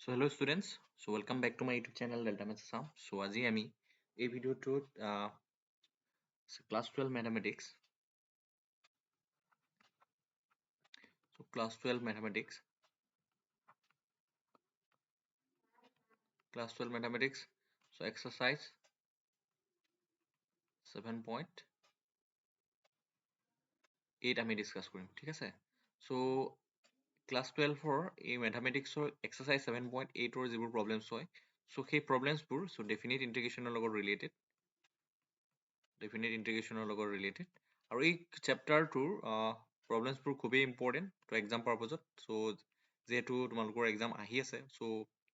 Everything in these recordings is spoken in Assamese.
So hello students, so welcome back to my YouTube channel Delta Maths Assam. So আজি আমি এই ভিডিওটোত class 12 mathematics. So class 12 mathematics, So exercise 7.8 আমি ডিসকাস কৰিম, ঠিক আছে? So class 12 এই mathematics exercise 7.8 যিবোৰ problems হয়, so সেই problemsবোৰ so definite integration লগত related. আৰু এই চেপ্টাৰটোৰ প্ৰব্লেমছবোৰ খুবেই ইম্পৰ্টেণ্ট টু এক্সাম পাৰপজত। চ' যিহেতু তোমালোকৰ এক্সাম আহি আছে, so'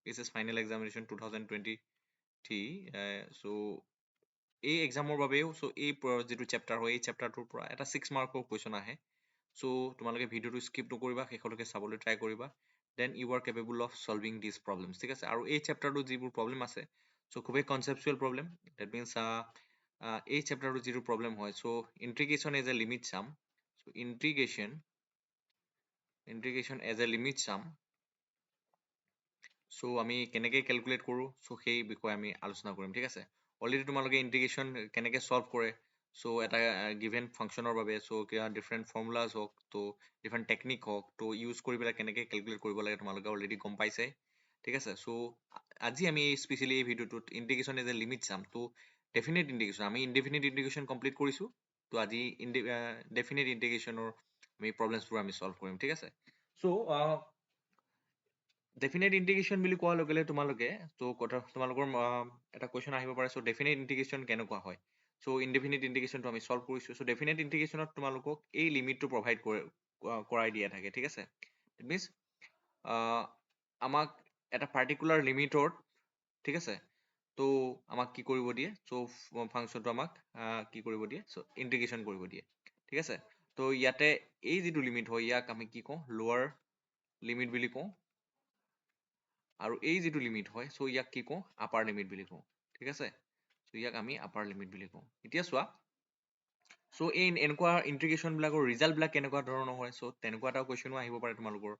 this is final examination 2023। চ' এই এক্সামৰ বাবেও চ' এই যিটো চেপ্টাৰ হয়, এই চেপ্টাৰটোৰ পৰা এটা 6 মাৰ্কৰ কুৱেশ্যন আহে। চ' তোমালোকে ভিডিঅ'টো স্কিপ নকৰিবা, শেষলৈকে চাবলৈ ট্ৰাই কৰিবা। Then you are capable of solving this problems, ঠিক আছে? আৰু এই চেপ্টাৰটোত যিবোৰ প্ৰব্লেম আছে, চ' খুবেই কনচেপচুৱেল প্ৰব্লেম। ডেট মিনছ এই চেপ্টাৰটো যিটো প্ৰব্লেম হয়, চ' ইণ্টিগ্ৰেশ্যন এজ এ লিমিট চাম। চ' ইণ্টিগ্ৰেশ্যন এজ এ লিমিট চাম। চ' আমি কেনেকৈ কেলকুলেট কৰোঁ, চ' সেই বিষয়ে আমি আলোচনা কৰিম, ঠিক আছে? অলৰেডি তোমালোকে ইণ্টিগ্ৰেশ্যন কেনেকৈ ছল্ভ কৰে, চ' এটা গিভেন ফাংচনৰ বাবে চ' কিবা ডিফাৰেণ্ট ফৰ্মুলাজ হওক, ত' ডিফাৰেণ্ট টেকনিক হওক, ত' ইউজ কৰি পেলাই কেনেকৈ কেলকুলেট কৰিব লাগে তোমালোকে অলৰেডি গম পাইছে, ঠিক আছে? চ' আজি আমি স্পেচিয়েলি এই ভিডিঅ'টোত ইণ্টিগ্ৰেশ্যন এজ এ লিমিট চাম। ত' ডেফিনেট ইণ্টিগ্ৰেশ্যন, আমি ইনডেফিনেট ইণ্টিগ্ৰেশ্যন কমপ্লিট কৰিছোঁ। ত' আজি ডেফিনেট ইণ্টিগ্ৰেশ্যনৰ আমি প্ৰব্লেমছবোৰ আমি ছল্ভ কৰিম, ঠিক আছে? চ' ডেফিনেট ইণ্টিগ্ৰেশ্যন বুলি কোৱাৰ লগে লগে তোমালোকে তোমালোকৰ এটা কুৱেশ্যন আহিব পাৰে। চ' ডেফিনেট ইণ্টিগ্ৰেশ্যন কেনেকুৱা হয়? চ' ইনডেফিনেট ইণ্টিগ্ৰেশ্যনটো আমি ছল্ভ কৰিছোঁ। চ' ডেফিনেট ইণ্টিগ্ৰেশ্যনত তোমালোকক এই লিমিটটো প্ৰভাইড কৰাই দিয়া থাকে, ঠিক আছে? ইট মিনছ আমাক এটা পাৰ্টিকুলাৰ লিমিটত, ঠিক আছে, ত' আমাক কি কৰিব দিয়ে? চ' ফাংচনটো আমাক কি কৰিব দিয়ে? চ' ইণ্টিগ্ৰেশ্যন কৰিব দিয়ে, ঠিক আছে? ত' ইয়াতে এই যিটো লিমিট হয়, ইয়াক আমি কি কওঁ? লোৱাৰ লিমিট বুলি কওঁ। আৰু এই যিটো লিমিট হয়, চ' ইয়াক কি কওঁ? আপাৰ লিমিট বুলি কওঁ, ঠিক আছে? চ' ইয়াক আমি আপাৰ লিমিট বুলি কওঁ। এতিয়া চোৱা, চ' এই এনেকুৱা ইণ্টিগ্ৰেশ্যনবিলাকৰ ৰিজাল্টবিলাক কেনেকুৱা ধৰণৰ হয়? চ' তেনেকুৱা এটা কুৱেশ্যনো আহিব পাৰে তোমালোকৰ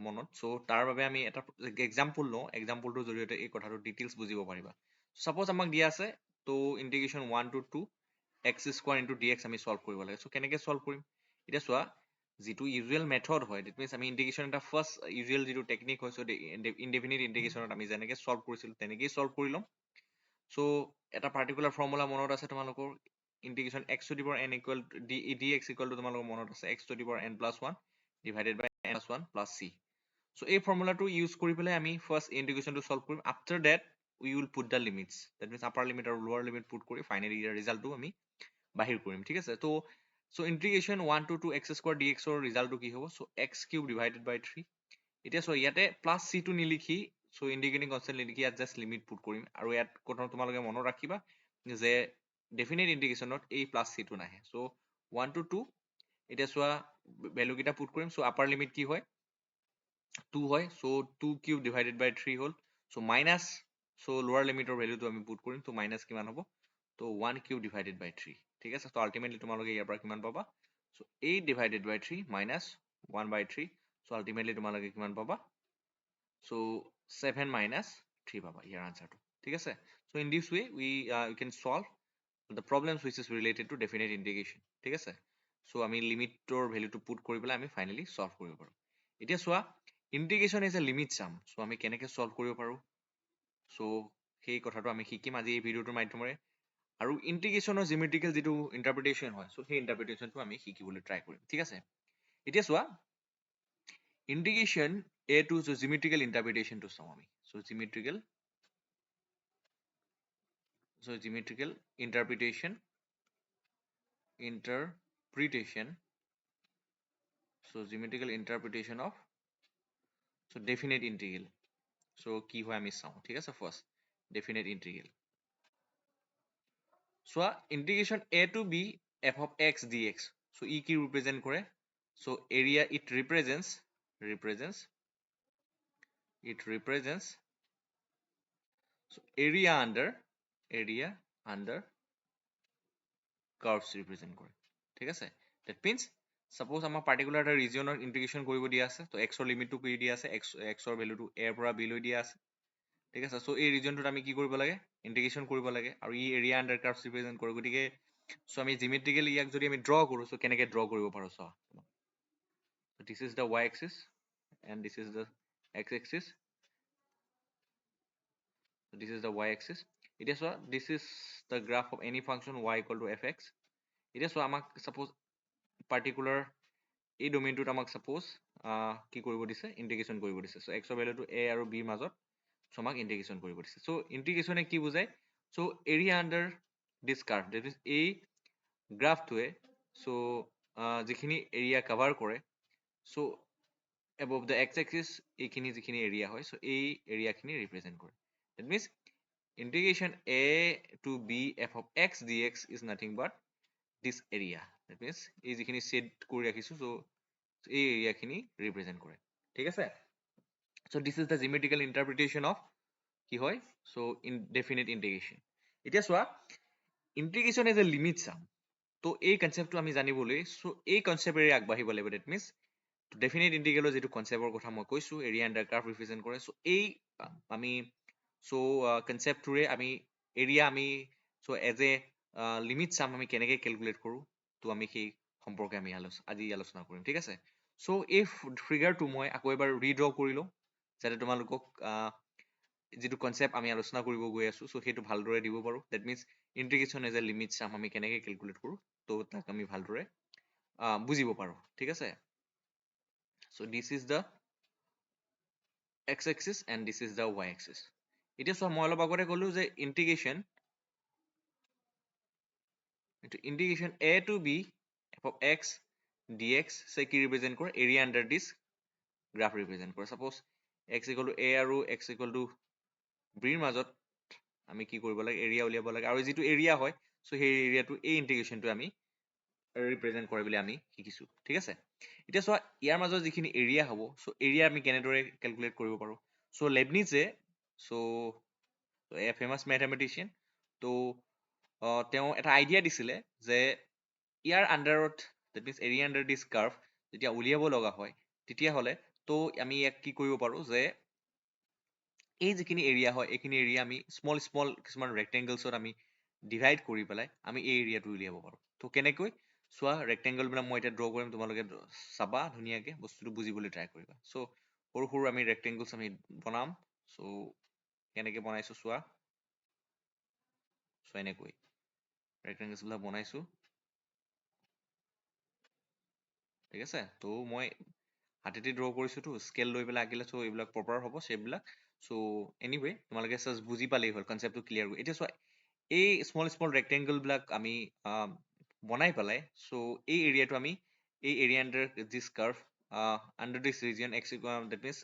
মনত। চ' তাৰ বাবে আমি এটা এক্সাম্পল লওঁ, এক্সাম্পলটোৰ জৰিয়তে এই কথাটো ডিটেইলছ বুজিব পাৰিবা। ছাপ'জ আমাক দিয়া আছে, ত' integration 1 to 2 x² into dx আমি ছল্ভ কৰিব লাগে। চ' কেনেকৈ ছল্ভ কৰিম? এতিয়া চোৱা, যিটো ইউজুৱেল মেথড হয়, ডেট মিনছ আমি ইণ্টিগ্ৰেশ্যন এটা ফাৰ্ষ্ট ইউজুৱেল যিটো টেকনিক হয়, চ' ইনডেফিনিট ইণ্টিগ্ৰেশ্যনত আমি যেনেকৈ ছল্ভ কৰিছিলোঁ তেনেকেই ছল্ভ কৰি ল'ম। চ' এটা পাৰ্টিকুলাৰ ফৰ্মুলা মনত আছে তোমালোকৰ, integration x to the power n equal to dx equal to তোমালোকৰ মনত আছে x to the power n plus 1 divided by n plus 1 plus c. চ' এই ফৰ্মুলাটো ইউজ কৰি পেলাই আমি ফাৰ্ষ্ট ইণ্টিগ্ৰেশ্যনটো ছল্ভ কৰিম। After date we will put the limits, that means upper limit আৰু লোৱাৰ লিমিট পুট কৰি ফাইনেলি ইয়াৰ ৰিজাল্টটো আমি বাহিৰ কৰিম, ঠিক আছে? চ' ইণ্টিগ্ৰেশ্যন 1 to 2 x² dx ৰ ৰিজাল্টটো কি হ'ব? চ' x³ divided by 3. এতিয়া চ' ইয়াতে প্লাছ চিটো নিলিখি, চ' ইণ্ডিকেটিং কনষ্টেণ্ট নিলিখি ইয়াত জাষ্ট লিমিট পুট কৰিম। আৰু ইয়াত কথা তোমালোকে মনত ৰাখিবা যে ডেফিনেট ইণ্টিগ্ৰেশ্যনত এই প্লাছ চিটো নাহে। চ' 1 to 2, এতিয়া চোৱা ভেলুকেইটা পুট কৰিম। চ' আপাৰ লিমিট কি হয়? 2 হয়। চ' 2³ divided by 3 হ'ল। চ' মাইনাছ, চ' লোৱাৰ লিমিটৰ ভেলুটো আমি পুট কৰিম। ত' মাইনাছ কিমান হ'ব? ত' 1³ divided by 3, ঠিক আছে? ত' আল্টিমেটলি তোমালোকে ইয়াৰ পৰা কিমান পাবা? চ' 8 divided by 3 minus 1/3. So' ultimately তোমালোকে কিমান পাবা? চ' 7 minus 3 পাবা ইয়াৰ আনচাৰটো, ঠিক আছে? So' in this way we can solve the problems which is related to definite integration, ঠিক আছে? চ' আমি লিমিটৰ ভেলুটো পুট কৰি পেলাই আমি ফাইনেলি ছল্ভ কৰিব পাৰোঁ। এতিয়া চোৱা, ইণ্টিগ্ৰেশ্যন এজ এ লিমিট চাম। চ' আমি কেনেকৈ ছল্ভ কৰিব পাৰোঁ, চ' সেই কথাটো আমি শিকিম আজি এই ভিডিঅ'টোৰ মাধ্যমেৰে। আৰু ইণ্টিগ্ৰেশ্যনৰ জিমেট্ৰিকেল যিটো ইণ্টাৰপ্ৰিটেশ্যন হয়, চ' সেই ইণ্টাৰপ্ৰিটেশ্যনটো আমি শিকিবলৈ ট্ৰাই কৰিম, ঠিক আছে? এতিয়া চোৱা, ইণ্টিগ্ৰেশ্যন এইটো জিমেট্ৰিকেল ইণ্টাৰপ্ৰিটেশ্যনটো চাওঁ আমি। So' geometrical interpretation, so' geometrical interpretation of definite integral. So' কি হয় আমি চাওঁ, ঠিক আছে? First definite integral. চোৱা, integration a to b f of x dx, so' ই কি ৰিপ্ৰেজেণ্ট কৰে? So' area it represents area under curves represent কৰে, ঠিক আছে? ডেট মিনছ Suppose আমাৰ particular এটা regionৰ integration কৰিব দিয়া আছে, তো x ৰ লিমিটটো কৰি দিয়া আছে, x ৰ ভেলুটো a ৰ পৰা b লৈ দিয়া আছে, ঠিক আছে। চ' এই ৰিজনটোত আমি কি কৰিব লাগে, ইণ্টিগ্ৰেশ্যন কৰিব লাগে, আৰু ই এৰিয়া আণ্ডাৰ কাৰ্ভছ ৰিপ্ৰেজেণ্ট কৰে। গতিকে চ' আমি জিমেট্ৰিকেলি ইয়াক যদি আমি ড্ৰ কৰোঁ, চ' কেনেকৈ ড্ৰ কৰিব পাৰোঁ চোৱা। দিছ is the y axis and this is the x axis. This is the y axis. এতিয়া চোৱা, this is the graph of any function y equal to fx. এতিয়া চোৱা, আমাক suppose particular এই ডোমেইনটোত আমাক suppose কি কৰিব দিছে, ইণ্টিগ্ৰেশ্যন কৰিব দিছে। চ' x ৰ ভেলুটো a আৰু b মাজত চ' আমাক ইণ্টিগ্ৰেশ্যন কৰিব দিছে। চ' ইণ্টিগ্ৰেশ্যনে কি বুজায়, so' area under this curve, that means এই গ্ৰাফটোৱে চ' যিখিনি এৰিয়া কভাৰ কৰে, চ' above the x axis এইখিনি যিখিনি এৰিয়া হয়, চ' এই এৰিয়াখিনি ৰিপ্ৰেজেণ্ট কৰে। That means integration a to b f of x dx is nothing but this area. That means এই যিখিনি ছেট কৰি ৰাখিছোঁ, চ' এই এৰিয়াখিনি ৰিপ্ৰেজেণ্ট কৰে, ঠিক আছে। So' this is the geometrical interpretation of কি হয়, চ' ইনডেফিনিট ইণ্টিগ্ৰেশ্যন। এতিয়া চোৱা, ইণ্টিগ্ৰেশ্যন এজ এ লিমিট চাম, তো এই কনচেপ্টটো আমি জানিবলৈ চ' এই কনচেপ্টেৰে আগবাঢ়িব লাগিব। ডেট মিনছ ডেফিনিট ইণ্টিগ্ৰেলৰ যিটো কনচেপ্টৰ কথা মই কৈছোঁ, এৰিয়া আণ্ডাৰ কাৰ্ভ ৰিপ্ৰেজেণ্ট কৰে, চ' এই আমি কনচেপ্টটোৰে আমি এৰিয়া আমি এজ এ লিমিট চাম, আমি কেনেকৈ কেলকুলেট কৰোঁ, তো আমি সেই সম্পৰ্কে আমি আজি আলোচনা কৰিম, ঠিক আছে। চ' এই ফিগাৰটো মই আকৌ এবাৰ ৰিড্ৰ কৰি লওঁ, যাতে তোমালোকক যিটো কনচেপ্ট আমি আলোচনা কৰিব গৈ আছোঁ, চ' সেইটো ভালদৰে দিব পাৰোঁ। That means integration as a limit sum, আমি কেনেকৈ কেলকুলেট কৰোঁ, তো তাক আমি ভালদৰে বুজিব পাৰোঁ, ঠিক আছে। So' this is the x axis and this is the y axis. এতিয়া চোৱা, মই অলপ আগতে ক'লো যে integration a to b f of x dx চে কি ৰিপ্ৰেজেণ্ট কৰে, এৰিয়া আণ্ডাৰ দিছ গ্ৰাফ ৰিপ্ৰেজেণ্ট কৰে। Suppose x equal to a আৰু x ইকুৱেল টু bৰ মাজত আমি কি কৰিব লাগে, এৰিয়া উলিয়াব লাগে, আৰু যিটো এৰিয়া হয়, চ' সেই এৰিয়াটো এই ইণ্টিগ্ৰেশ্যনটো আমি ৰিপ্ৰেজেণ্ট কৰে বুলি আমি শিকিছোঁ, ঠিক আছে। এতিয়া চোৱা, ইয়াৰ মাজত যিখিনি এৰিয়া হ'ব, চ' এৰিয়া আমি কেনেদৰে কেলকুলেট কৰিব পাৰোঁ। চ' লেবনিজে এ ফেমাছ মেথমেটিচিয়ান, তো তেওঁ এটা আইডিয়া দিছিলে যে ইয়াৰ আণ্ডাৰত, date means area under this curve যেতিয়া উলিয়াব লগা হয়, তেতিয়াহ'লে তো আমি ইয়াক কি কৰিব পাৰোঁ যে এই যিখিনি এৰিয়া হয়, এইখিনি এৰিয়া আমি স্মল স্মল কিছুমান ৰেক্টেংগলছত আমি ডিভাইড কৰি পেলাই আমি এই এৰিয়াটো উলিয়াব পাৰোঁ। তো কেনেকৈ চোৱা, ৰেক্টেংগলবিলাক মই এতিয়া ড্ৰ কৰিম, তোমালোকে চাবা ধুনীয়াকৈ, বস্তুটো বুজিবলৈ ট্ৰাই কৰিবা। চ' সৰু সৰু আমি ৰেক্টেংগলছ আমি বনাম। চ' কেনেকৈ বনাইছোঁ চোৱা, চ' এনেকৈ ৰেক্টেংগলছবিলাক বনাইছোঁ, ঠিক আছে। তো মই হাতেদি ড্ৰ কৰিছোঁতো, স্কেল লৈ পেলাই আঁকিলে, চ' এইবিলাক প্ৰপাৰ হ'ব শ্বেপবিলাক। চ' এনিৱে তোমালোকে জাষ্ট বুজি পালেই হ'ল, কনচেপ্টটো ক্লিয়াৰ কৰি। এতিয়া চোৱা, এই স্মল স্মল ৰেক্টেংগলবিলাক আমি বনাই পেলাই, চ' এই এৰিয়াটো আমি এই area under this curve under this region X, that means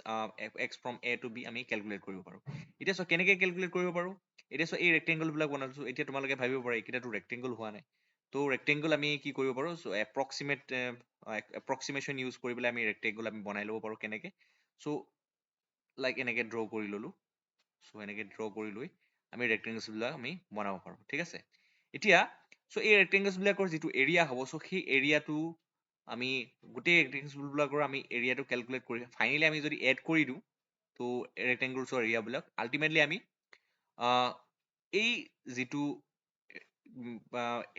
X from A to B আমি কেলকুলেট কৰিব পাৰোঁ। এতিয়া চোৱা, কেনেকৈ কেলকুলেট কৰিব পাৰোঁ। এতিয়া চোৱা, এই ৰেক্টেংগলবিলাক বনাইছোঁ, এতিয়া তোমালোকে ভাবিব পাৰা এইকেইটাটো ৰেক্টেংগল হোৱা নাই। তো ৰেক্টেংগল আমি কি কৰিব পাৰোঁ, চ' এপ্ৰক্সিমেশ্যন ইউজ কৰি পেলাই আমি ৰেক্টেংগল আমি বনাই ল'ব পাৰোঁ। কেনেকৈ, চ' লাইক এনেকৈ ড্ৰ কৰি ল'লোঁ, চ' এনেকৈ ড্ৰ কৰি লৈ আমি ৰেক্টেংগলছবিলাক আমি বনাব পাৰোঁ, ঠিক আছে। এতিয়া চ' এই ৰেক্টেংগলছবিলাকৰ যিটো এৰিয়া হ'ব, চ' সেই এৰিয়াটো আমি গোটেই ৰেক্টেংগলছবিলাকৰ আমি এৰিয়াটো কেলকুলেট কৰি ফাইনেলি আমি যদি এড কৰি দিওঁ, তো ৰেক্টেংগলছৰ এৰিয়াবিলাক আল্টিমেটলি আমি এই যিটো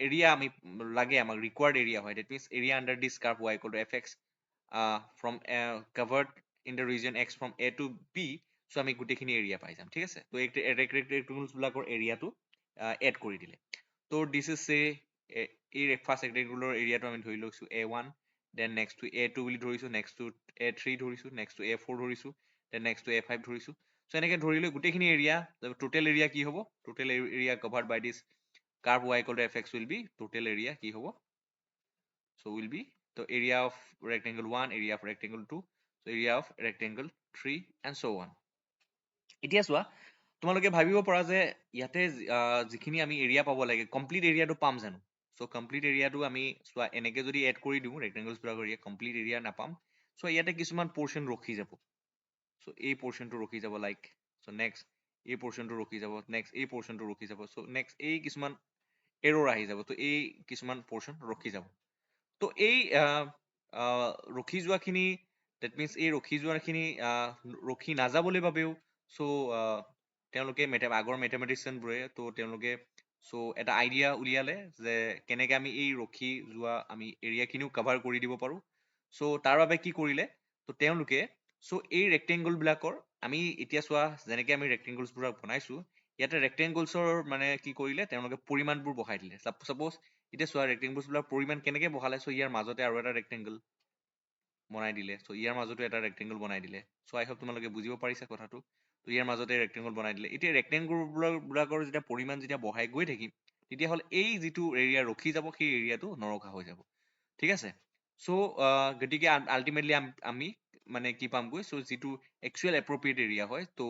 এৰিয়া আমি লাগে, আমাক ৰিকুৱাৰ্ড এৰিয়া হয়, that means area under this curve y equal to F X from covered in the region X from A to B, so' আমি গোটেইখিনি এৰিয়া পাই যাম, ঠিক আছে। তো ৰেক্টেংগলছবিলাকৰ এৰিয়াটো এড কৰি দিলে, তো দিছ ইজ এই ফাৰ্ষ্ট ৰেক্টেংগুলাৰ এৰিয়াটো আমি ধৰি লৈছোঁ A1, দেন নেক্সটটো A2 বুলি ধৰিছোঁ, নেক্সটটো A3 ধৰিছোঁ, নেক্সটটো A4 ধৰিছোঁ, দেন নেক্সটটো A5 ধৰিছোঁ। চ' এনেকৈ ধৰি লৈ গোটেইখিনি এৰিয়া, টোটেল এৰিয়া কি হ'ব, total area covered by this curve y equal to F X will be, total area কি হ'ব, so' will be the area of rectangle 1, area of rectangle 2, so area of rectangle 3 and so on. এতিয়া চোৱা, তোমালোকে ভাবিব পৰা যে ইয়াতে যিখিনি আমি এৰিয়া পাব লাগে, কমপ্লিট এৰিয়াটো পাম জানো। চ' কমপ্লিট এৰিয়াটো আমি চোৱা, এনেকৈ যদি এড কৰি দিওঁ ৰেক্টেংগলছবিলাকৰ এৰিয়া, কমপ্লিট এৰিয়া নাপাম। চ' ইয়াতে কিছুমান পৰ্চন ৰখি যাব, চ' এই পৰ্চনটো ৰখি যাব, লাইক চ' নেক্সট এই পৰ্চনটো ৰখি যাব, নেক্সট এই পৰ্চনটো ৰখি যাব, চ' নেক্সট এই কিছুমান এৰৰ আহি যাব, তো এই কিছুমান পৰ্চন ৰখি যাব। তো এই ৰখি যোৱাখিনি ডেট মিনছ এই ৰখি যোৱাখিনি ৰখি নাযাবলৈ বাবেও চ' তেওঁলোকে আগৰ মেথমেটিচিয়ানবোৰে ত' তেওঁলোকে চ' এটা আইডিয়া উলিয়ালে যে কেনেকে আমি এই ৰখি যোৱা আমি এৰিয়াখিনিও কভাৰ কৰি দিব পাৰোঁ। চ' তাৰ বাবে কি কৰিলে, ত' তেওঁলোকে চ' এই ৰেক্টেংগলবিলাকৰ আমি এতিয়া চোৱা যেনেকে আমি ৰেক্টেংগলছবোৰ বনাইছোঁ, ইয়াতে ৰেক্টেংগলছৰ মানে কি কৰিলে তেওঁলোকে পৰিমাণবোৰ বঢ়াই দিলে। ছাপ'জ এতিয়া চোৱা ৰেক্টেংগলছবিলাক পৰিমাণ কেনেকে বঢ়ালে, চ' ইয়াৰ মাজতে আৰু এটা ৰেক্টেংগল বনাই দিলে, চ' ইয়াৰ মাজতো এটা ৰেক্টেংগল বনাই দিলে। চ' আই হোপ তোমালোকে বুজিব পাৰিছা কথাটো। ত' ইয়াৰ মাজতে ৰেক্টেংগল বনাই দিলে। এতিয়া ৰেক্টেংগলবিলাকৰ যেতিয়া পৰিমাণ যেতিয়া বঢ়াই গৈ থাকিম, তেতিয়াহ'লে এই যিটো এৰিয়া ৰখি যাব সেই এৰিয়াটো নৰখা হৈ যাব। ঠিক আছে, চ' গতিকে আল্টিমেটলি আমি মানে কি পামগৈ, চ' যিটো একচুৱেল এপ্ৰপ্ৰিয়েট এৰিয়া হয়, ত'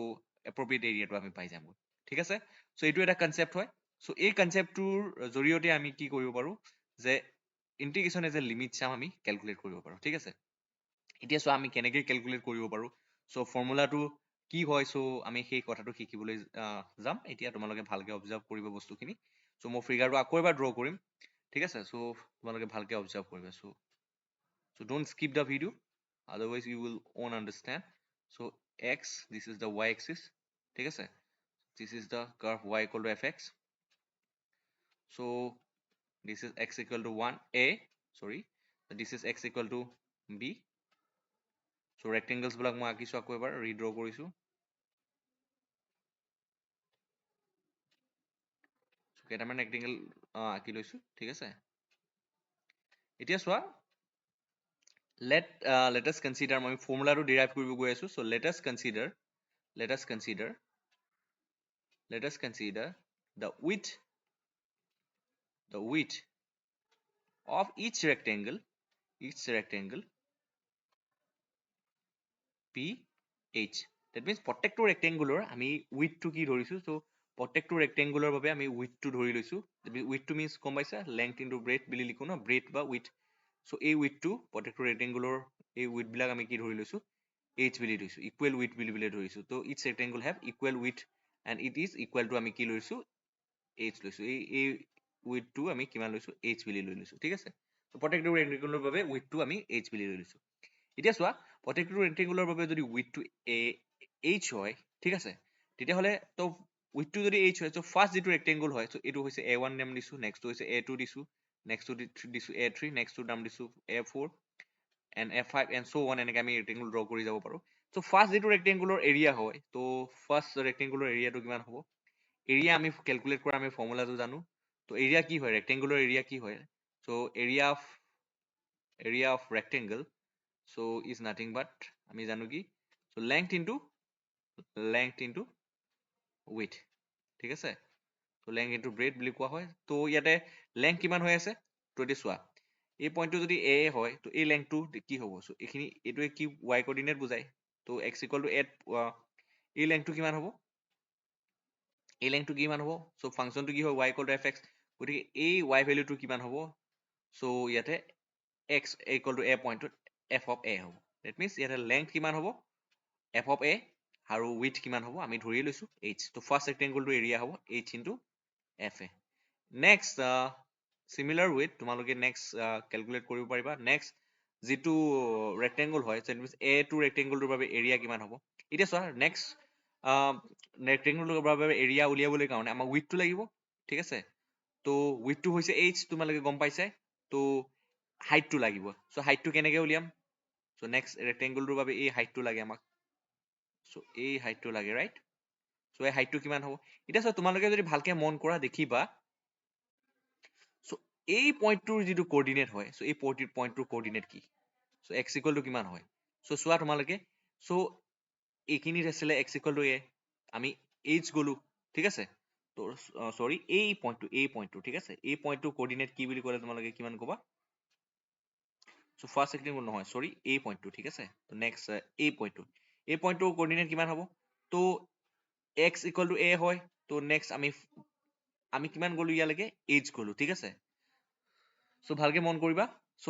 এপ্ৰপ্ৰিয়েট এৰিয়াটো আমি পাই যামগৈ। ঠিক আছে, চ' এইটো এটা কনচেপ্ট হয়। চ' এই কনচেপ্টটোৰ জৰিয়তে আমি কি কৰিব পাৰোঁ যে integration as a limit sum আমি কেলকুলেট কৰিব পাৰোঁ। ঠিক আছে, এতিয়া চোৱা আমি কেনেকৈ কেলকুলেট কৰিব পাৰোঁ। চ' ফৰ্মুলাটো কি হয়, চ' আমি সেই কথাটো শিকিবলৈ যাম। এতিয়া তোমালোকে ভালকৈ অবজাৰ্ভ কৰিব বস্তুখিনি। চ' মই ফিগাৰটো আকৌ এবাৰ ড্ৰ কৰিম। ঠিক আছে, চ' তোমালোকে ভালকৈ অবজাৰ্ভ কৰিবা। চ' don't skip the video, otherwise you will won't understand. So x, this is the y axis. ঠিক আছে, this is the curve y equal to fx. So this is x equal to 1a, sorry, this is x equal to b. So rectangles বিলাক মই আঁকিছো, আকৌ এবাৰ ৰিড্ৰ কৰিছো। কেইটামান ৰেক্টেংগল আঁকি লৈছো। ঠিক আছে, এতিয়া চোৱা let us consider, মই ফৰ্মুলাটো ডিৰাইভ কৰিব গৈ আছো। so let us consider the width of each rectangle ph. that means প্ৰত্যেকটো ৰেক্টেংগুলৰ আমি উইথটো কি ধৰিছো, চ' প্ৰত্যেকটো ৰেক্টেংগুলৰ বাবে আমি উইথটো ধৰি লৈছো। উইথটো মিনছ গম পাইছা, লেংথ ইনটু ব্ৰেথ বুলি লিখো ন, ব্ৰেথ বা উইথ। চ' এই উইথটো প্ৰত্যেকটো ৰেক্টেংগুলৰ এই উইথবিলাক আমি কি ধৰি লৈছো, এইচ বুলি ধৰিছো, ইকুৱেল উইথ বুলি ধৰিছো। ত' it's rectangle have equal with and it is equal to আমি কি লৈছো, এইচ লৈছো। এই উইথটো আমি কিমান লৈছো, এইচ বুলি লৈ লৈছো। ঠিক আছে, প্ৰত্যেকটো ৰেক্টেংগুলৰ বাবে উইথটো আমি এইচ বুলি লৈ লৈছো। এতিয়া চোৱা প্ৰত্যেকটো ৰেক্টেংগুলৰ বাবে যদি উইথটো এইচ হয়, ঠিক আছে, তেতিয়াহ'লে ত' উইথটো যদি এইচ হয়, চ' ফাৰ্ষ্ট যিটো ৰেক্টেংগুল হয়, চ' এইটো হৈছে a1 নাম দিছো, নেক্সটটো হৈছে a2 দিছো, নেক্সটটো দিছো a3, নেক্সটটোৰ নাম দিছো a4 and a5 and so' on, এনেকে আমি ৰেক্টেংগুল ড্ৰ কৰি যাব পাৰো। চ' ফাৰ্ষ্ট যিটো ৰেক্টেংগুলৰ এৰিয়া হয়, ত' ফাৰ্ষ্ট ৰেক্টেংগুলৰ এৰিয়াটো কিমান হ'ব, এৰিয়া আমি কেলকুলেট কৰা আমি ফৰ্মুলাটো জানো। ত' এৰিয়া কি হয়, ৰেক্টেংগুলৰ এৰিয়া কি হয়, so' area of rectangle so is nothing but আমি জানো কি, so length into width. ঠিক আছে, so length into breadth বুলি কোৱা হয়। তো ইয়াতে লেংথ কিমান হৈ আছে, তো এতিয়া চোৱা এই পইণ্টটো যদি a হয়, তো এই লেংথটো কি হ'ব, so এইখিনি এইটোৱে কি y কোঅৰ্ডিনেট বুজায়। তো x equal to 8, এই লেংথটো কিমান হ'ব, এই লেংথটো কিমান হ'ব, চ' ফাংচনটো কি হয় y equal to fx, গতিকে এই y ভেলুটো কিমান হ'ব, চ' ইয়াতে x equal to a পইণ্টত f of a হ'ব। ডেট মিনছ ইয়াতে লেংথ কিমান হ'ব, f of a, আৰু উইথ কিমান হ'ব আমি ধৰি লৈছো h। তো ফাৰ্ষ্ট ৰেক্টেংগুলটো এৰিয়া হ'ব h into f a। Next similar with তোমালোকে নেক্সট কেলকুলেট কৰিব পাৰিবা। নেক্সট যিটো ৰেক্টেংগুল হয়, এ টু ৰেক্টেংগুলটোৰ বাবে এৰিয়া কিমান হ'ব। এতিয়া চোৱা নেক্সট ৰেক্টেংগুলটোৰ বাবে এৰিয়া উলিয়াবলৈ কাৰণে আমাক উইথটো লাগিব। ঠিক আছে, তো উইথটো হৈছে h, তোমালোকে গম পাইছাই। তো হাইটটো লাগিব, চ' হাইটটো কেনেকৈ উলিয়াম, চ' নেক্সট ৰেক্টেংগুলটোৰ বাবে এই হাইটটো লাগে আমাক, চ' এই হাইটটো লাগে, ৰাইট। চ' এই হাইটটো কিমান হ'ব, এতিয়া চোৱা তোমালোকে যদি ভালকে মন কৰা দেখিবা, চ' এই পইণ্টটোৰ যিটো কোঅৰ্ডিনেট হয়, চ' এই পইণ্টটোৰ কোঅৰ্ডিনেট কি, চ' x equal to কিমান হয়, চ' চোৱা তোমালোকে, চ' এইখিনিত আছিলে x equal to a, আমি h গ'লো। ঠিক আছে, তো চৰি এই পইণ্টটো ঠিক আছে, এই পইণ্টটোৰ কোঅৰ্ডিনেট কি বুলি ক'লে তোমালোকে কিমান ক'বা, চ' ফাৰ্ষ্ট ৰেক্টেংগুল নহয়, চৰি এই পইণ্টটো। ঠিক আছে, তো নেক্সট এই পইণ্টটোৰ কোঅৰ্ডিনেট কিমান হ'ব, তো x equal to a হয়, তো নেক্সট আমি কিমান গ'লো ইয়ালৈকে, h গ'লো। ঠিক আছে, চ' ভালকে মন কৰিবা, চ'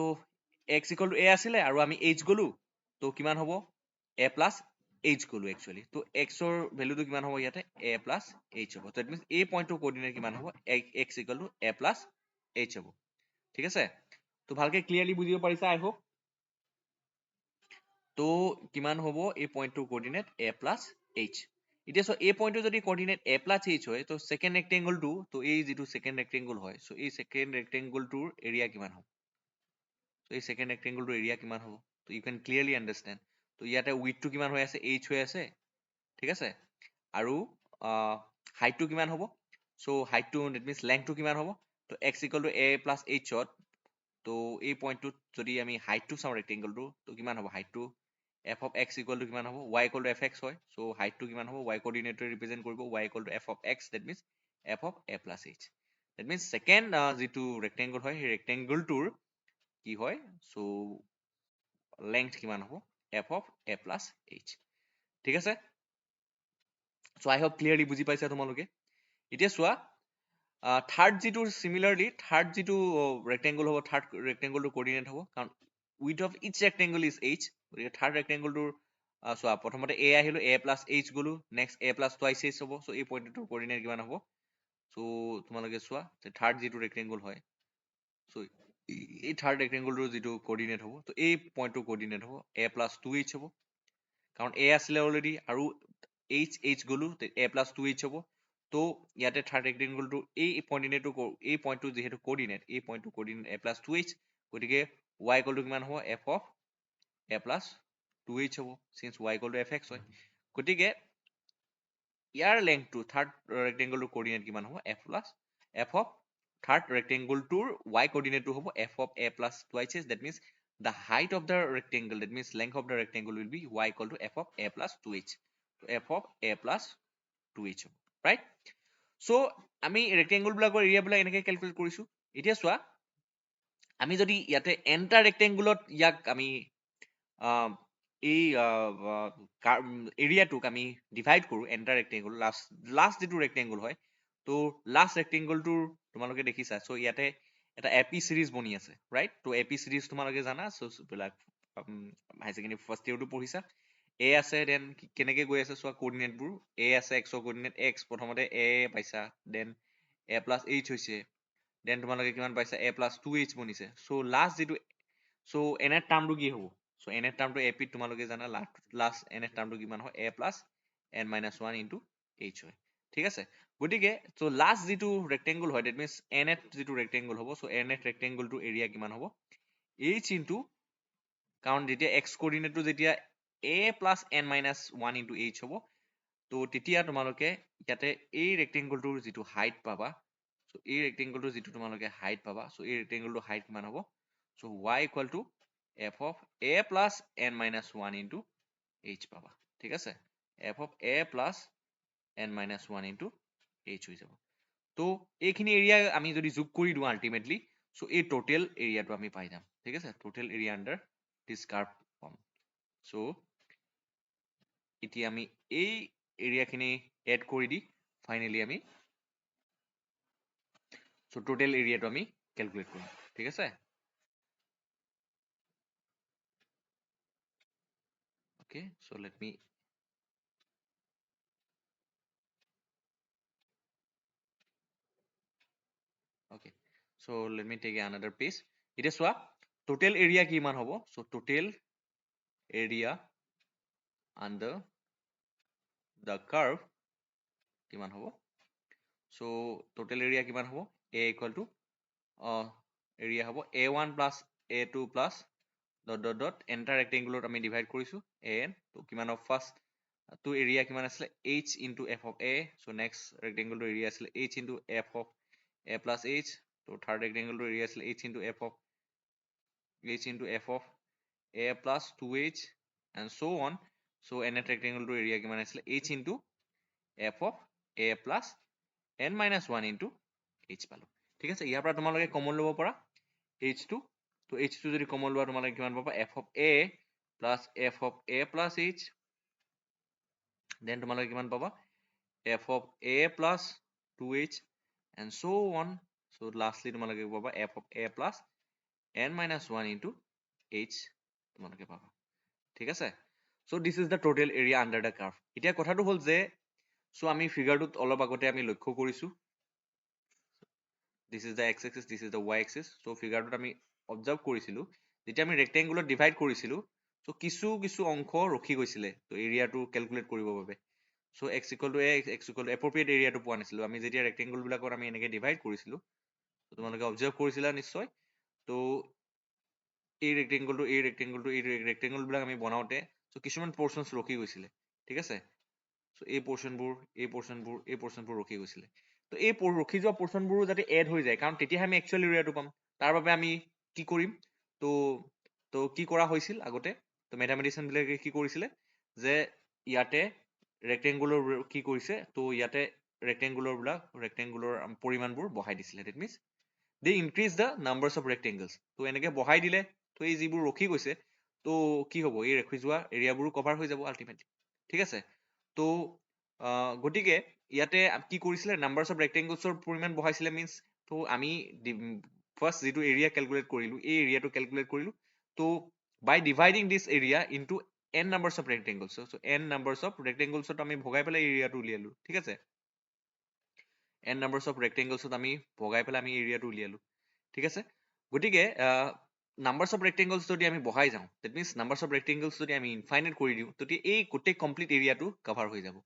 x equal to a আছিলে আৰু আমি h গ'লো, তো কিমান হ'ব a প্লাছ h গ'লো একচুৱেলি। তো x ৰ ভেলুটো কিমান হ'ব ইয়াতে a প্লাছ h হ'ব। তো মিনছ এই পইণ্টটোৰ কোঅৰ্ডিনেট কিমান হ'ব, x equal to a plus h হ'ব। ঠিক আছে, তো ভালকে ক্লিয়াৰলি বুজিব পাৰিছা আই হোপ। তো কিমান হ'ব এই পইণ্টটোৰ কোঅৰ্ডিনেট a প্লাছ h এতিয়া সো এই পইণ্টটো যদি কোঅৰ্ডিনেট a প্লাছ h হয় তো সেকেন্ড ৰেক্টেংগলটো তো এই যেটো সেকেন্ড ৰেক্টেংগল হয় সো এই সেকেন্ড ৰেক্টেংগলটোৰ এৰিয়া কিমান হ'ব তো এই সেকেন্ড ৰেক্টেংগলটোৰ এৰিয়া কিমান হ'ব তো ইউ ক্যান ক্লিয়াৰলি আন্ডাৰস্ট্যান্ড তো ইয়াতে উইডথটো কিমান হৈ আছে h হৈ আছে ঠিক আছে আৰু হাইটটো কিমান হ'ব সো হাইটটো দ্যাট মিন্স লেংথটো কিমান হ'ব তো x = a plus h ত তো এই পইণ্টটোত যদি আমি হাইটটো চাওঁ ৰেক্টেংগলটো তো কিমান হ'ব হাইটটো f of x = কিমান হ'ব y = fx হয় সো হাইটটো কিমান হ'ব y কোঅৰ্ডিনেটৰে ৰিপ্ৰেজেন্ট কৰিব y = f of x that means f of a plus h that means second যেটো ৰেক্টেংগল হয় সেই ৰেক্টেংগলটোৰ কি হয় সো লেংথ কিমান হ'ব f of a plus h ঠিক আছে সো আই হোপ ক্লিয়াৰলি বুজি পাইছা তোমালোকে এতিয়া চোৱা থাৰ্ড যেটো সিমিলাৰলি থাৰ্ড যেটো ৰেক্টেংগল হ'ব থাৰ্ড ৰেক্টেংগলটোৰ কোঅৰ্ডিনেট হ'ব কাৰণ width of each rectangle is h গতিকে থাৰ্ড ৰেক্টেংগলটোৰ চোৱা প্ৰথমতে a আহিলো a plus h গলো next a plus twice h হ'ব সো এই পইণ্টটোৰ কোঅৰ্ডিনেট কিমান হ'ব সো তোমালোকে চোৱা যে থাৰ্ড যেটো ৰেক্টেংগল হয় সো এই থাৰ্ড ৰেক্টেংগলটোৰ যেটো কোঅৰ্ডিনেট হ'ব তো এই পইণ্টটোৰ কোঅৰ্ডিনেট হ'ব a plus 2h হ'ব কাৰণ a আছিলে অলৰেডি আৰু h গলো a plus 2h হ'ব তো ইয়াতে থাৰ্ড ৰেক্টেংগলটো এই পইণ্টটো যেহেতু কোঅৰ্ডিনেট এই পইণ্টটো কোঅৰ্ডিনেট a plus 2h গতিকে y = কিমান হ'ব f of a plus 2h হ'ব since y = fx হয় গতিকে ইয়াৰ লেংথটো থাৰ্ড ৰেক্টেংগলটোৰ কোঅৰ্ডিনেট কিমান হ'ব f of থাৰ্ড ৰেক্টেংগলটোৰ y কোঅৰ্ডিনেটটো হ'ব f of a plus twice h that means the height of the rectangle that means length of the rectangle will be y = f of a plus 2h so f of a plus 2h হ'ব right so আমি ৰেক্টেংগল বিলাকৰ এৰিয়া বিলাক এনেকৈ ক্যালকুলেট কৰিছো এতিয়া চোৱা আমি যদি ইয়াতে এন্টাৰ ৰেক্টেংগুলত ইয়াক আমি এই এৰিয়াটোক আমি ডিভাইড কৰো এন্টাৰ ৰেক্টেংগুল লাষ্ট যেটো ৰেক্টেংগুল হয় তো লাষ্ট ৰেক্টেংগুলটোৰ তোমালোকে দেখিছা সো ইয়াতে এটা এপি সিৰিজ বনি আছে ৰাইট তো এপি সিৰিজ তোমালোকে জানা সো বিলাক হাই সেকেন্ডাৰী ফাৰ্স্ট ইয়াৰটো পঢ়িছা a আছে দেন কেনেকে গৈ আছে চোৱা কোঅৰ্ডিনেটবোৰ a আছে x ৰ কোঅৰ্ডিনেট x প্ৰথমতে a পাইছা দেন a plus h হৈছে দেন তোমালোকে কিমান পাইছা a plus 2h বনিছে সো লাষ্ট যেটো সো এনে টাৰ্মটো কি হ'ব সো এনে টাৰ্মটো ap তোমালোকে জানা লাষ্ট এনে টাৰ্মটো কিমান হয় a plus n minus 1 into h হয় ঠিক আছে গতিকে সো লাষ্ট যেটো ৰেক্টেংগল হয় দ্যাট মিন্স nth যেটো ৰেক্টেংগল হ'ব সো nth ৰেক্টেংগলটোৰ এৰিয়া কিমান হ'ব h into কাৰণ যেতিয়া x কোঅৰ্ডিনেটটো যেতিয়া a plus n minus 1 into h হ'ব তো তেতিয়া তোমালোকে ইয়াতে এই ৰেক্টেংগলটোৰ যেটো হাইট পাবা সো এই ৰেক্টেংগলটোৰ যেটো তোমালোকে হাইট পাবা সো এই ৰেক্টেংগলটোৰ হাইট কিমান হ'ব so y = f of a plus n minus 1 into h পাবা ঠিক আছে f of a plus n minus 1 into h হৈ যাব তো এইখিনি এৰিয়া আমি যদি যোগ কৰি দিওঁ আলটিমেটলি সো এই টোটাল এৰিয়াটো আমি পাই যাম ঠিক আছে total area under this curve পাম সো এতিয়া আমি এই এৰিয়াখিনি এড কৰি দি ফাইনালি আমি সো টোটাল এৰিয়াটো আমি ক্যালকুলেট কৰিম ঠিক আছে okay so let me okay so let me take another page এটা চোৱা টোটাল এৰিয়া কিমান হ'ব so total area under the curve কিমান হ'ব সো টোটাল এৰিয়া কিমান হ'ব a = এৰিয়া হ'ব a1 plus a2 plus dot enter ৰেক্টেংগুলত আমি ডিভাইড কৰিছো an তো কিমান অফ ফাৰ্স্ট তো এৰিয়া কিমান আছিলে h into f of a so next ৰেক্টেংগুলটোৰ এৰিয়া আছিলে h into f of a plus h তো থাৰ্ড ৰেক্টেংগুলটোৰ এৰিয়া আছিলে h into f of a plus 2h and so on so nth ৰেক্টেংগুলটোৰ এৰিয়া কিমান আছিলে h into f of a plus n minus 1 into h পালো ঠিক আছে ইয়াৰ পৰা তোমালোকে কমন ল'ব পাৰা h2 তো h2 যদি কমন লোৱা তোমালোকে কিমান পাবা f of a plus f of a plus h then তোমালোকে কিমান পাবা f of a plus 2h and so on so lastly তোমালোকে পাবা f of a plus n minus 1 into h তোমালোকে পাবা ঠিক আছে so this is the total area under the curve এতিয়া কথাটো হ'ল যে so আমি ফিগাৰটোত অলপ আগতে আমি লক্ষ্য কৰিছো this is the x axis this is the y axis so ফিগাৰটোত আমি অবজাৰ্ভ কৰিছিলো যেতিয়া আমি ৰেক্টেংগুলত ডিভাইড কৰিছিলো So কিছু কিছু অংশ ৰখি গৈছিলে তো এৰিয়াটো ক্যালকুলেট কৰিবৰ বাবে so x equal to a x equal to appropriate এৰিয়াটো পোৱা নাছিলো আমি যেতিয়া ৰেক্টেংগল বিলাকত আমি এনেকৈ ডিভাইড কৰিছিলো তোমালোকে অবজাৰ্ভ কৰিছিলা নিশ্চয় তো এই ৰেক্টেংগল বিলাক আমি বনাওঁতে so কিছুমান পৰ্চনছ ৰখি গৈছিলে ঠিক আছে so এই পৰ্চনবোৰ ৰখি গৈছিলে তো এই ৰখি যোৱা পৰ্চনবোৰো যাতে এড হৈ যায় কাৰণ তেতিয়াহে আমি একচুৱেল এৰিয়াটো পাম তাৰ বাবে আমি কি কৰিম তো তো কি কৰা হৈছিল আগতে তো মেথামেটিচিয়ান বিলাকে কি কৰিছিলে যে ইয়াতে ৰেক্টেংগুলাৰ কি কৰিছে তো ইয়াতে ৰেক্টেংগুলাৰ পৰিমাণবোৰ বহাই দিছিলে that means they increase the numbers of rectangles তো এনেকে বহাই দিলে তো এই যিবোৰ ৰখি গৈছে তো কি হ'ব এই ৰখি যোৱা এৰিয়াবোৰো কভাৰ হৈ যাব আল্টিমেটলি ঠিক আছে তো গতিকে ইয়াতে কি কৰিছিলে নাম্বাৰছ অফ ৰেক্টেংগলছৰ পৰিমাণ বহাইছিলে মিনছ তো আমি ফাৰ্ষ্ট যিটো এৰিয়া কেলকুলেট কৰিলো এই এৰিয়াটো কেলকুলেট কৰিলো তো by dividing this area into n numbers of rectangles so n numbers of rectangles আমি ভগাই পেলাই এৰিয়াটো উলিয়ালো ঠিক আছে n numbers of rectangles আমি ভগাই পেলাই আমি এৰিয়াটো উলিয়ালো ঠিক আছে গতিকে নাম্বাৰছ অফ ৰেক্টেংগলছ যদি আমি বহাই যাওঁ ডেট মিনছ নাম্বাৰছ অফ ৰেক্টেংগলছ যদি আমি ইনফাইনাইট কৰি দিওঁ তেতিয়া এই গোটেই কমপ্লিট এৰিয়াটো কভাৰ হৈ যাব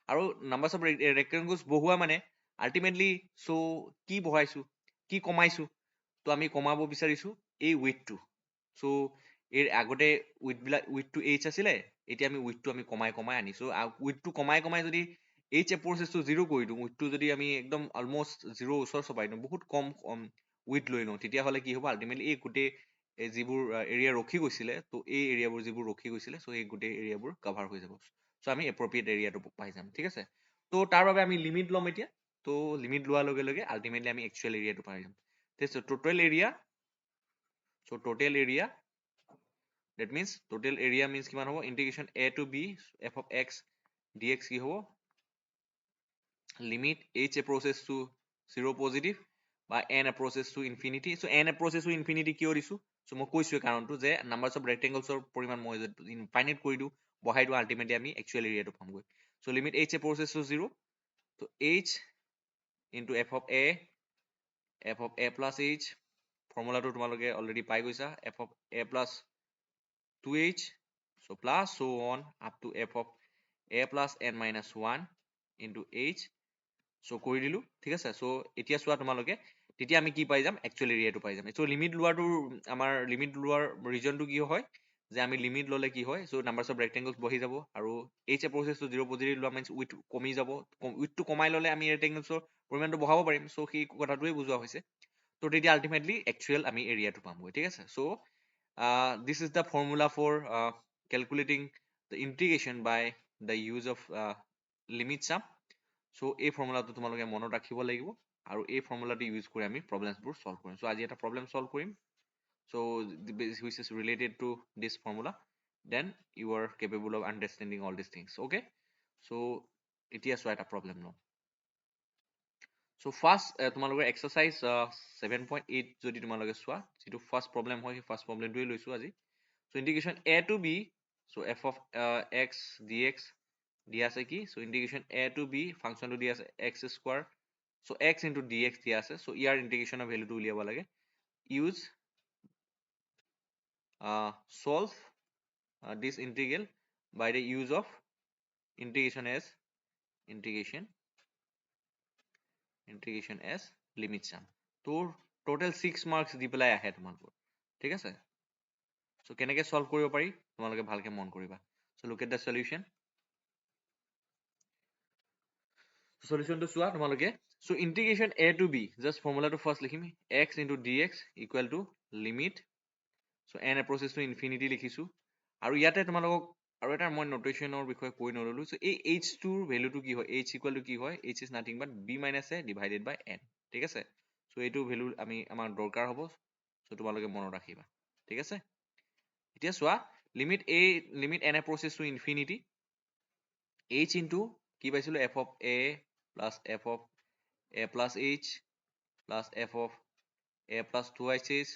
আৰু নাম্বাৰছ অফ ৰেক্টেংগলছ বহোৱা মানে আল্টিমেটলি চ' কি বহাইছো কি কমাইছো তো আমি কমাব বিচাৰিছো এই ৱেইটটো চ' এই আগতে উইথটো h আছিলে এতিয়া আমি উইথটো আমি কমাই আনিছো উইথটো কমাই যদি h প্ৰচেছটো 0 কৰি দিওঁ উইথটো যদি আমি একদম অলমষ্ট 0 ওচৰ চপাই দিওঁ বহুত কম উইথ লৈ লওঁ তেতিয়াহ'লে কি হ'ব আল্টিমেটলি এই গোটেই যিবোৰ এৰিয়া ৰখি গৈছিলে তো এই এৰিয়াবোৰ যিবোৰ ৰখি গৈছিলে চ' এই গোটেই এৰিয়াবোৰ কভাৰ হৈ যাব চ' আমি এপ্ৰপ্ৰিয়েট এৰিয়াটো পাই যাম ঠিক আছে তো তাৰ বাবে আমি লিমিট ল'ম এতিয়া তো লিমিট লোৱাৰ লগে লগে আল্টিমেটলি আমি একচুৱেল এৰিয়াটো পাই যাম ঠিক আছে total area so' total area that means total area means কিমান হ'ব integration a to b f of x dx কি হ'ব limit h approaches to 0 positive বা n approaches to infinity so n approaches to infinity কিয় দিছো so মই কৈছোৱে কাৰণটো যে numbers of rectangles ৰ পৰিমাণ মই ইনফাইনাইট কৰি দিওঁ বহাই দিওঁ আল্টিমেটলি আমি একচুৱেল এৰিয়াটো পামগৈ so limit h approaches to 0 so h into f of a plus h ফৰ্মুলাটো তোমালোকে অলৰেডি পাই গৈছা f of a plus 2h so plus so on up to f of a plus n minus 1 into h so কৰি দিলো ঠিক আছে so এতিয়া চোৱা তোমালোকে তেতিয়া আমি কি পাই যাম একচুৱেল এৰিয়াটো পাই যাম so লিমিট লোৱাটো আমাৰ লিমিট লোৱাৰ ৰিজনটো কি হয় যে আমি লিমিট ল'লে কি হয় so নাম্বাৰছ অফ ৰেক্টেংগলছ বহি যাব আৰু h প্ৰচেছটো 0 পজিটিভ লোৱা মিন্স উইথ কমি যাব উইথটো কমাই ল'লে আমি ৰেক্টেংগলছৰ পৰিমাণটো বঢ়াব পাৰিম so সেই কথাটোৱে বুজোৱা হৈছে তো তেতিয়া আল্টিমেটলি একচুৱেল আমি এৰিয়াটো পামগৈ ঠিক আছে so this is the formula for calculating the integration by the use of limit sum so এই ফৰ্মুলাটো তোমালোকে মনত ৰাখিব লাগিব আৰু এই ফৰ্মুলাটো ইউজ কৰি আমি প্ৰবলেমছবোৰ সলভ কৰিম so আজি এটা প্ৰবলেম সলভ কৰিম so which is related to this formula then you are capable of understanding all these things okay so এতিয়া চোৱা এটা প্ৰবলেম ন so first তোমালোকৰ এক্সাৰচাইজ 7.8 যদি তোমালোকে চোৱা যিটো ফাৰ্ষ্ট প্ৰবলেম হয় সেই ফাৰ্ষ্ট প্ৰবলেমটোৱে লৈছো আজি so integration a to b so f of x dx দিয়া আছে কি so integration a to b ফাংচনটো দিয়া আছে x square so x into dx দিয়া আছে so ইয়াৰ ইন্টিগ্ৰেশনৰ ভ্যালুটো উলিয়াব লাগে use solve this integral by the use of integration as limit sum তোৰ total 6 marks দি পেলাই আহে তোমালোকৰ ঠিক আছে so কেনেকে solve কৰিব পাৰি তোমালোকে ভালকে মন কৰিবা so look at the solution solution to চোৱা তোমালোকে so integration a to b just formula to first লিখিম x into dx equal to limit so n approaches to infinity লিখিছো আৰু ইয়াতে তোমালোকক আৰু এটা মই নোটেশনৰ বিষয়ে কৈ নললো so এই h টোৰ ভ্যালুটো কি হয় h equal to কি হয় h is nothing but b minus a divided by n ঠিক আছে so এইটো ভ্যালু আমি আমাৰ দৰকাৰ হ'ব so তোমালোকে মনত ৰাখিবা ঠিক আছে এতিয়া চোৱা limit n approaches to infinity h into কি পাইছিলো f of a plus f of a plus h plus f of a plus 2h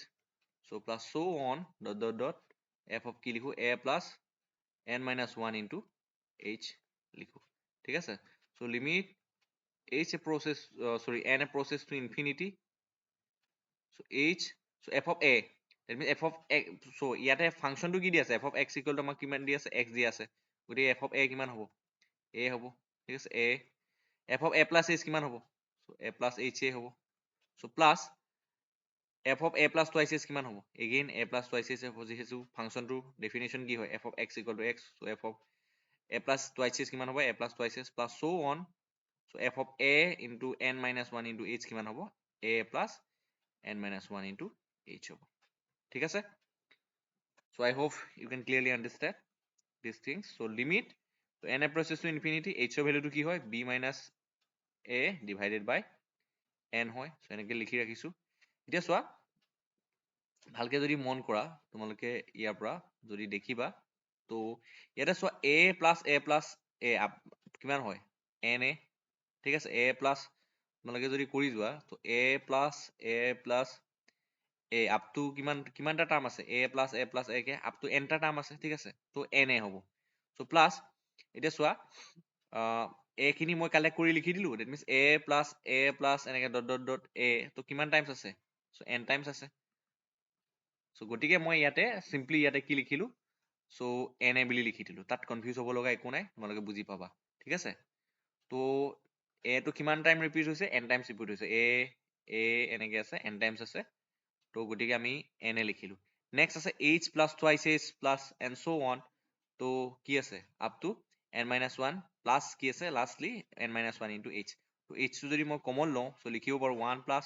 so plus so on dot f of কি লিখো a plus n minus 1 into h লিখো ঠিক আছে so limit h approaches n approaches to infinity so h so f of a that means f of x, so ইয়াতে ফাংচনটো কি দি আছে, f of x equal to আমাক কিমান দি আছে, x দি আছে, গতিকে f of a কিমান হ'ব, a হ'ব, ঠিক আছে, a, f of a plus h কিমান হ'ব, so a plus h a হ'ব, so plus f of a plus twice h কিমান হ'ব, again a plus twice h হ'ব, যিহেতু ফাংচনটো ডেফিনেশ্যন কি হয়, f of x equal to x, so f of a plus twice h কিমান হ'ব, a plus twice h plus so on, so f of a into n minus 1 into h কিমান হ'ব, a plus n minus 1 into h হ'ব, ঠিক আছে, so I hope you can clearly understand these things. So limit, so n approaches to infinity, h of value to কি হয়, b minus a divided by n হয়, so এনেকে লিখি ৰাখিছো। এতিয়া চোৱা ভালকে যদি মন কৰা তোমালোকে ইয়াৰ পৰা যদি দেখিবা, তো ইয়াতে চোৱা a plus a plus a কিমান হয়, n a, ঠিক আছে, a plus তোমালোকে যদি কৰি যোৱা, তো a plus a up to কিমানটা টাৰ্ম আছে, a plus a K up to n টা টাৰ্ম আছে, ঠিক আছে, তো n a হ'ব, so plus এতিয়া চোৱা a খিনি মই কালেক্ট কৰি লিখি দিলো, that means a plus এনেকে ডট ডট ডট a, তো কিমান টাইমছ আছে, so n টাইমছ আছে, so গতিকে মই ইয়াতে চিম্পলি ইয়াতে কি লিখিলো, so n a বুলি লিখি দিলো, তাত কনফিউজ হ'ব লগা একো নাই, তোমালোকে বুজি পাবা, ঠিক আছে, তো a টো কিমান টাইম ৰিপিট হৈছে, n টাইমছ ৰিপিট হৈছে, a এনেকে আছে, n টাইমছ আছে, তো গতিকে আমি n a লিখিলো, নেক্সট আছে h plus twice h plus and so on, তো কি আছে up to n minus 1 plus কি আছে lastly n minus 1 into h, তো h টো যদি মই কমন লওঁ, so লিখিব পাৰো 1 plus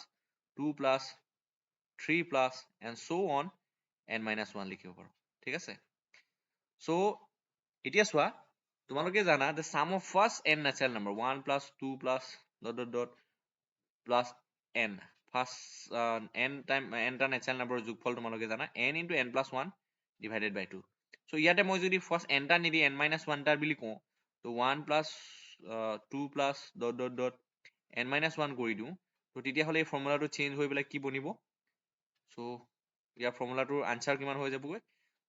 2 plus 3 plus and so on n minus 1 লিখিব পাৰো, ঠিক আছে, so এতিয়া চোৱা তোমালোকে জানা the sum of first n natural number 1 plus 2 plus dot dot dot plus n, first n time n টা natural number যোগফল তোমালোকে জানা n into n plus 1 divided by 2, so ইয়াতে মই যদি ফাৰ্ষ্ট n টা নিদি n minus 1 টা বুলি কওঁ, তো 1 plus 2 plus dot dot dot n minus 1 কৰি দিওঁ, তো তেতিয়াহ'লে এই ফৰ্মুলাটো চেঞ্জ হৈ পেলাই কি বনিব, so ইয়াৰ ফৰ্মুলাটোৰ আনসাৰ কিমান হৈ যাবগৈ,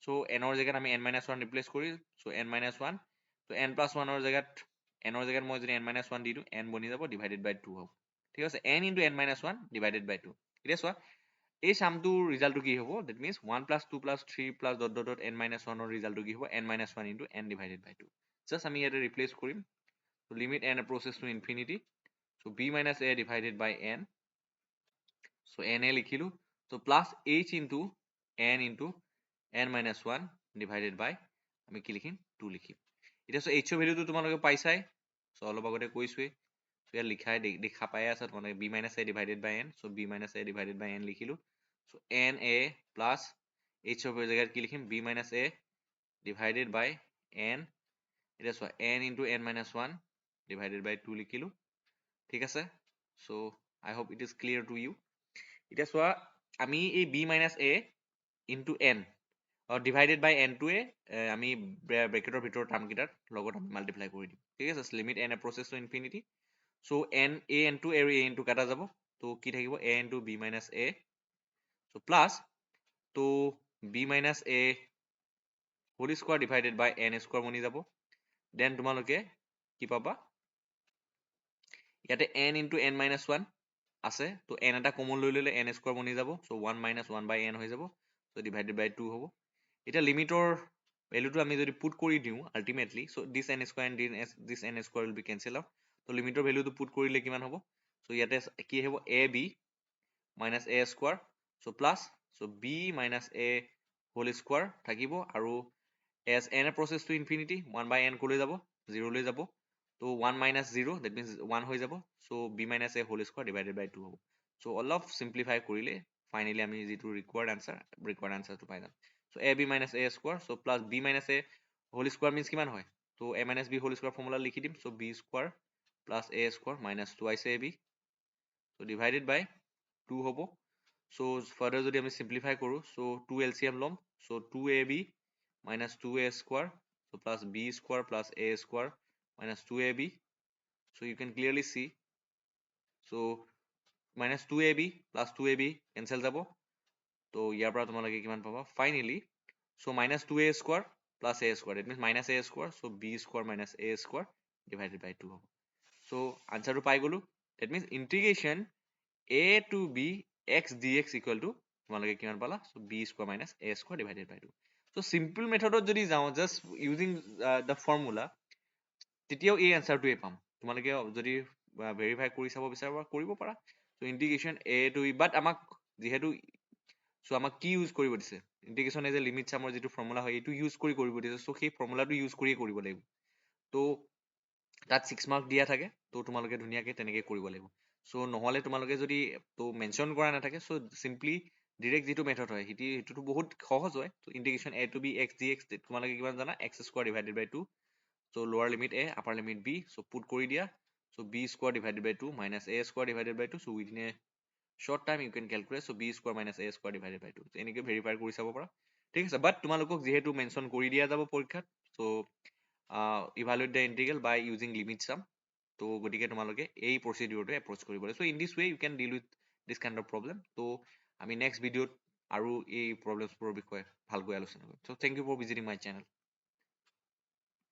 so n ৰ জেগাত আমি n minus 1 ৰিপ্লেচ কৰি, so n minus 1, so n plus 1 ৰ জেগাত n ৰ জেগাত মই যদি n minus 1 দি দিওঁ, n বনি যাব ডিভাইডেড বাই 2 হ'ব, ঠিক আছে, n into n minus 1 divided by 2, এতিয়া চোৱা এই সামটোৰ ৰিজাল্টটো কি হ'ব, that means 1 plus 2 plus 3 plus dot dot dot n minus 1 ৰ ৰিজাল্টটো কি হ'ব, n minus 1 into n divided by 2, just আমি ইয়াতে ৰিপ্লেচ কৰিম, so limit n approaches to infinity, so b minus a divided by n, so n a লিখিলো, so plus h into n minus 1 divided by আমি কি লিখিম 2 লিখিম, এতিয়া so h ৰ ভ্যালুটো তোমালোকে পাইছাই, so অলপ আগতে কৈছোৱে, so ইয়াত লিখাই দেখা পাই আছে তোমালোকে b minus a divided by n, so b minus a divided by n লিখিলো, so n a plus h ৰ জেগাত কি লিখিম b minus a divided by n, এতিয়া চোৱা n into n minus 1 divided by 2 লিখিলো, ঠিক আছে, so I hope it is clear to you, এতিয়া চোৱা আমি এই b minus a into n divided by n টোৱে আমি ব্ৰেকেটৰ ভিতৰৰ টাৰ্মকেইটাৰ লগত আমি মাল্টিপ্লাই কৰি দিম, ঠিক আছে, limit n approaches to infinity, so n a into a into কাটা যাব, তো কি থাকিব a into b minus a, so plus তো b minus a whole square divided by n square বনি যাব, দেন তোমালোকে কি পাবা ইয়াতে n into n minus 1 আছে, তো n এটা কমন লৈ ললে n square বনি যাব, so 1 minus 1 by n হৈ যাব, so divided by 2 হ'ব, এতিয়া লিমিটৰ ভ্যালুটো আমি যদি পুট কৰি দিওঁ ultimately, so this n square and this n square will be cancel out, তো লিমিটৰ ভ্যালুটো পুট কৰিলে কিমান হ'ব, so ইয়াতে কি হ'ব a b minus a square, so plus so b minus a whole square থাকিব, আৰু as n approaches to infinity 1 by n কলৈ যাব 0 লৈ যাব, তো 1 minus 0 that means 1 হৈ যাব, so b minus a whole square divided by 2 হ'ব, so অলপ simplify কৰিলে ফাইনেলি আমি যিটো required answer টো পাই যাম, so ab minus a square, so plus b minus a whole square means কিমান হয়, তো a minus b whole square formula লিখি দিম, so b square plus a square minus twice ab, so divided by 2 হ'ব, so further যদি আমি simplify কৰো, so 2 LCM ল'ম, so 2ab minus 2a square, so plus b square plus a square minus 2ab, so you can clearly see, so minus 2ab plus 2ab cancel যাব, তো ইয়াৰ পৰা তোমালোকে কিমান পাবা finally, so minus 2a square plus a square, that means minus a square, so b square minus a square divided by 2 হ'ব, so answer টো পাই গলো, that means integration a to b x dx equal to তোমালোকে কিমান পালা so b square minus a square divided by 2 so simple মেথডত যদি যাওঁ just using the formula তেতিয়াও এই এনসাৰটোৱে পাম তোমালোকে যদি ভেৰিফাই কৰি চাব বিচাৰা কৰিব পাৰা so integration a to e but আমাক যিহেতু so আমাক কি ইউজ কৰিব দিছে ইন্টিগ্ৰেশ্যন এজ এ লিমিট চামৰ যিটো ফৰ্মুলা হয় এইটো ইউজ কৰি কৰিব দিছে so সেই ফৰ্মুলাটো ইউজ কৰিয়ে কৰিব লাগিব তো তাত 6 মাৰ্ক দিয়া থাকে তো তোমালোকে ধুনীয়াকে তেনেকে কৰিব লাগিব so নহলে তোমালোকে যদি তো মেনশ্যন কৰা নাথাকে so simply ডিৰেক্ট যিটো মেথড হয় সেইটোতো বহুত সহজ হয় তো ইন্টিগ্ৰেশ্যন a to b x dx তোমালোকে কিমান জানা x square divided by 2 so lower limit a upper limit b so put কৰি দিয়া so b square divided by 2 minus a square divided by 2 so within a short time you can calculate so b square minus a square divided by 2 so এনেকে ভেৰিফাই কৰি চাব পাৰা ঠিক আছে বাট তোমালোকক যিহেতু মেনশ্যন কৰি দিয়া যাব পৰীক্ষাত so evaluate the integral by using limit sum তো গতিকে তোমালোকে এই প্ৰচিডিউৰটো এপ্ৰ'চ কৰিব লাগে so in this way you can deal with this kind of problem তো আমি নেক্সট ভিডিঅ'ত আৰু এই প্ৰব্লেমছবোৰৰ বিষয়ে ভালকৈ আলোচনা কৰিম so thank you for visiting my channel